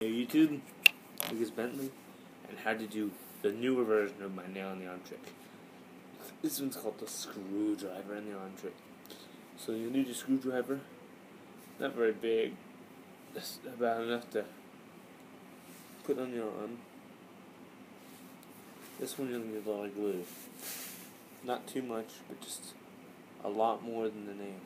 Hey YouTube, Lucas Bentley, and how to do the newer version of my nail and the arm trick. This one's called the screwdriver and the arm trick. So you need a screwdriver, not very big, just about enough to put on your arm. This one you'll need a lot of glue. Not too much, but just a lot more than the nail.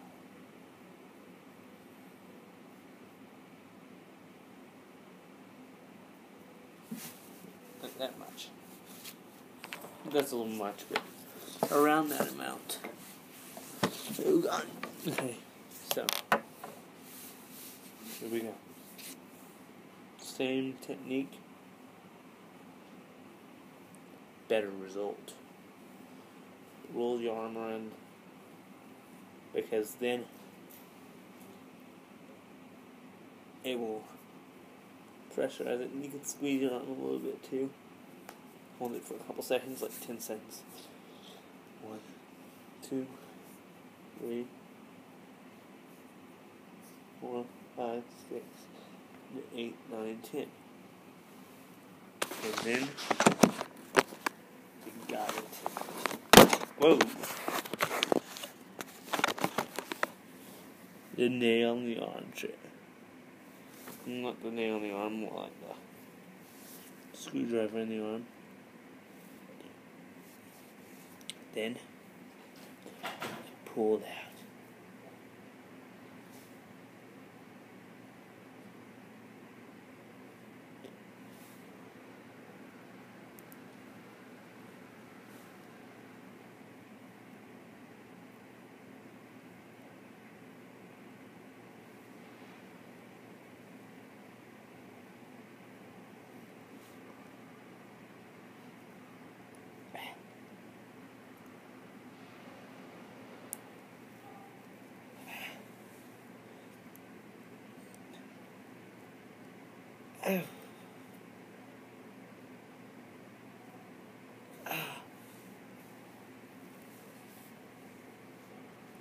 Not that much. That's a little much, but around that amount. Oh God. Okay, so here we go. Same technique, better result. Roll your arm around, because then it will pressurize it, and you can squeeze it on a little bit too. Hold it for a couple seconds, like 10 seconds. 1, 2, 3, 4, 5, 6, 8, 9, 10. And then you got it. Whoa! The nail on the arm trick. Not the nail on the arm, more like the screwdriver in the arm. Then pull it out.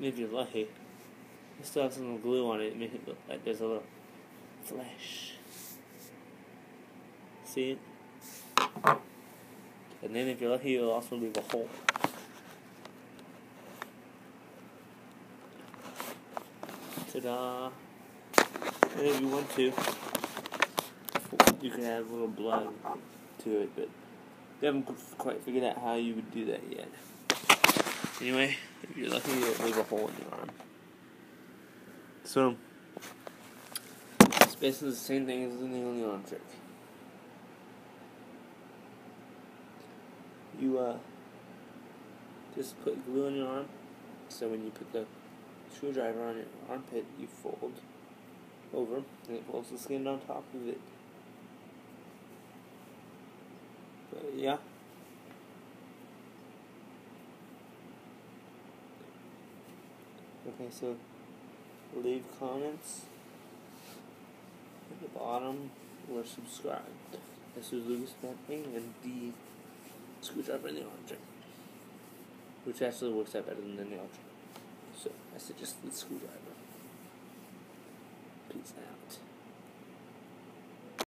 If you're lucky, you still have some glue on it, make it look like there's a little flesh. See it? And then if you're lucky, you'll also leave a hole. Ta-da! And if you want to, you can add a little blood to it, but they haven't quite figured out how you would do that yet. Anyway, if you're lucky, you'll leave a hole in your arm. So, it's basically the same thing as the nail in the arm trick. You just put glue on your arm, so when you put the screwdriver on your armpit, you fold over, and it pulls the skin on top of it. But yeah. Okay, so leave comments at the bottom or subscribe. This is Lucas Bentley and the screwdriver and the arm trick, which actually works out better than the nail trick. So I suggest the screwdriver. Peace out.